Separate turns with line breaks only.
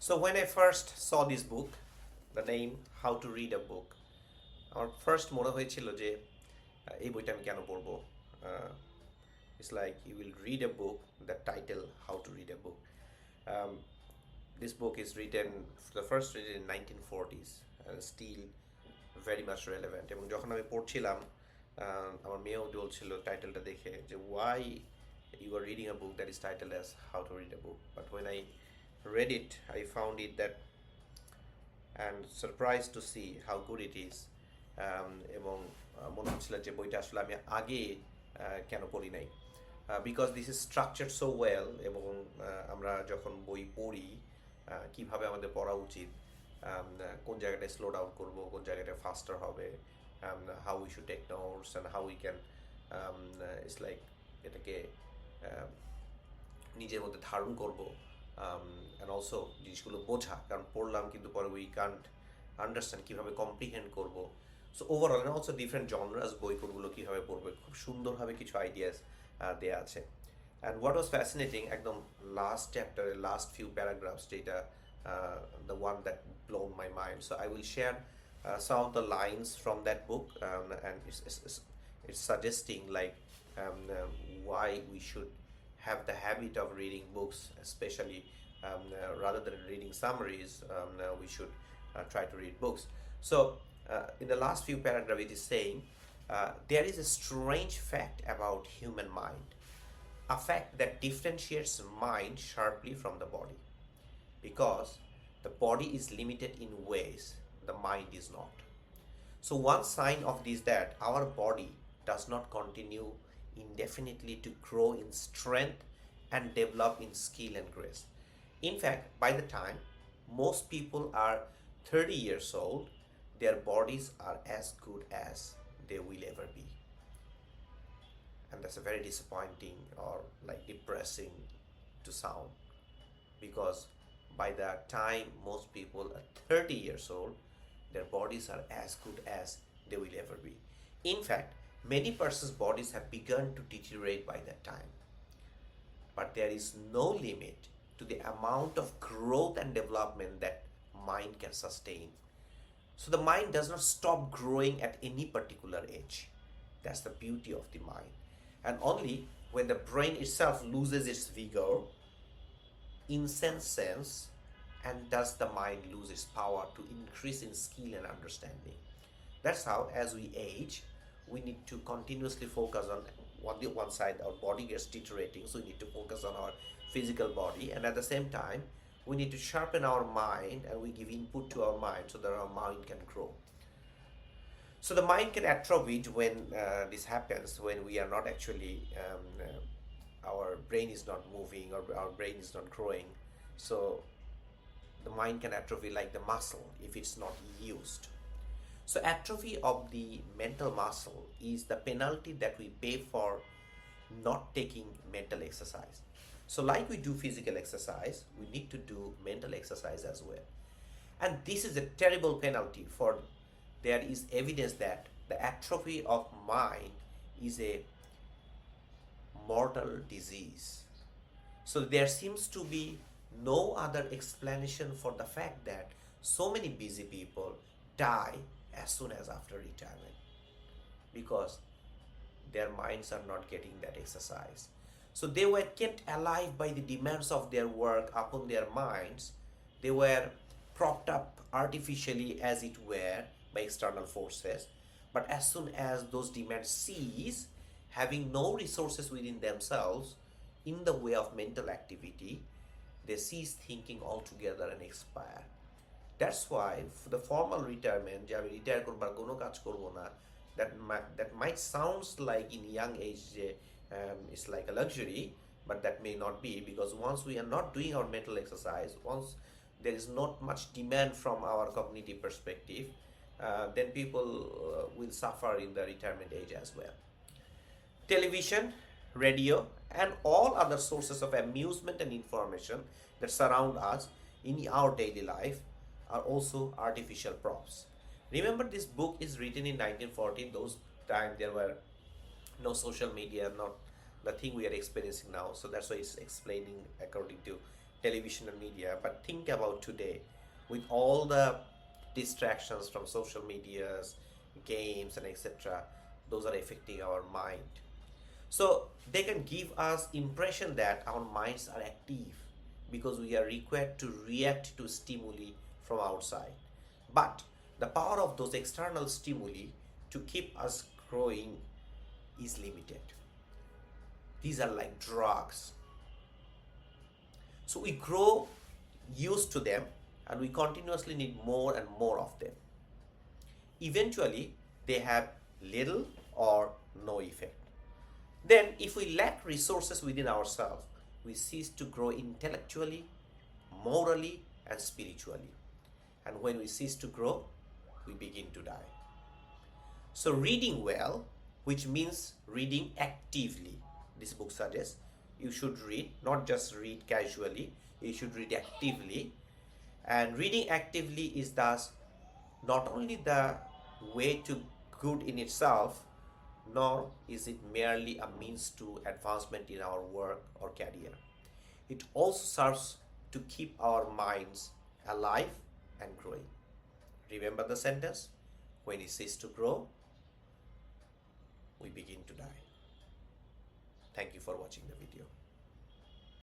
So when I first saw this book, the name How to Read a Book, আমার first মনে হয়েছিল যে এই বইটা আমি কেন পড়বো। It's like you will read a book the title how to read a book. This book is written, the first written in 1940s and still very much relevant. এবং যখন আমি পড়ছিলাম আমার মেয়েও বলছিল টাইটেলটা দেখে যে why you are reading a book that is titled as how to read a book. But when I read it, I found it that and surprised to see how good it is. এবং মনে হচ্ছিল যে বইটা আসলে আমি আগে কেন পড়ি নাই, because this is structured so well. এবং আমরা যখন বই পড়ি কিভাবে আমাদের পড়া উচিত, কোন জায়গাটায় স্লো ডাউন করবো, কোন জায়গাটায় ফাস্টার হবে, how we should take notes and how we can it's like এটাকে নিজের মধ্যে ধারণ করবো, অ্যান্ড অলসো জিনিসগুলো বোঝা, কারণ পড়লাম কিন্তু পরে উই কান্ট আন্ডারস্ট্যান্ড কীভাবে কম্প্রিহেন্ড করবো। So overall and also different genres বই কোনগুলো কীভাবে পড়বে খুব সুন্দরভাবে কিছু আইডিয়াস দেওয়া আছে। অ্যান্ড হোয়াট ওয়াজ ফ্যাসিনেটিং, একদম লাস্ট চ্যাপ্টারের লাস্ট ফিউ প্যারাগ্রাফস যেটা the one that blown my mind. So I will share some of the lines from that book, and it's suggesting like why we should have the habit of reading books, especially rather than reading summaries. We should try to read books. So in the last few paragraphs, it is saying there is a strange fact about human mind, a fact that differentiates mind sharply from the body, because the body is limited in ways the mind is not. So one sign of this that our body does not continue indefinitely to grow in strength and develop in skill and grace. In fact, by the time most people are 30 years old, their bodies are as good as they will ever be. And that's a very disappointing or like depressing to sound, because by the time most people are 30 years old, their bodies are as good as they will ever be. In fact, many persons' bodies have begun to deteriorate by that time. But there is no limit to the amount of growth and development that mind can sustain. So the mind does not stop growing at any particular age. That's the beauty of the mind. And only when the brain itself loses its vigor, in sense, and does the mind lose its power to increase in skill and understanding. That's how, as we age, we need to continuously focus on the one side, our body gets deteriorating, so we need to focus on our physical body, and at the same time, we need to sharpen our mind and we give input to our mind so that our mind can grow. So the mind can atrophy when this happens, when we are not actually, our brain is not moving or our brain is not growing. So the mind can atrophy like the muscle if it's not used. So atrophy of the mental muscle is the penalty that we pay for not taking mental exercise. So like we do physical exercise, we need to do mental exercise as well. And this is a terrible penalty, for there is evidence that the atrophy of mind is a mortal disease. So there seems to be no other explanation for the fact that so many busy people die as soon as after retirement, because their minds are not getting that exercise. So they were kept alive by the demands of their work upon their minds. They were propped up artificially, as it were, by external forces. But as soon as those demands cease, having no resources within themselves in the way of mental activity, they cease thinking altogether and expire. That's why the formal retirement, যে আমি retire করবো আর কোনো কাজ করবো না, that might sounds like in young age it's like a luxury, but that may not be, because once we are not doing our mental exercise, once there is not much demand from our cognitive perspective, then people will suffer in the retirement age as well. Television, radio, and all other sources of amusement and information that surround us in our daily life are also artificial props. Remember, this book is written in 1940. Those times there were no social media, not the thing we are experiencing now. So that's why it's explaining according to television and media, but think about today with all the distractions from social medias, games, and etc. Those are affecting our mind. So they can give us impression that our minds are active because we are required to react to stimuli from outside. But the power of those external stimuli to keep us growing is limited. These are like drugs. So we grow used to them and we continuously need more and more of them. Eventually, they have little or no effect. Then, if we lack resources within ourselves, we cease to grow intellectually, morally, and spiritually. And when we cease to grow, we begin to die. So, reading well, which means reading actively, this book suggests you should read, not just read casually, you should read actively. And reading actively is thus not only the way to good in itself, nor is it merely a means to advancement in our work or career. It also serves to keep our minds alive and growing. Remember the sentence: when it ceases to grow, we begin to die. Thank you for watching the video.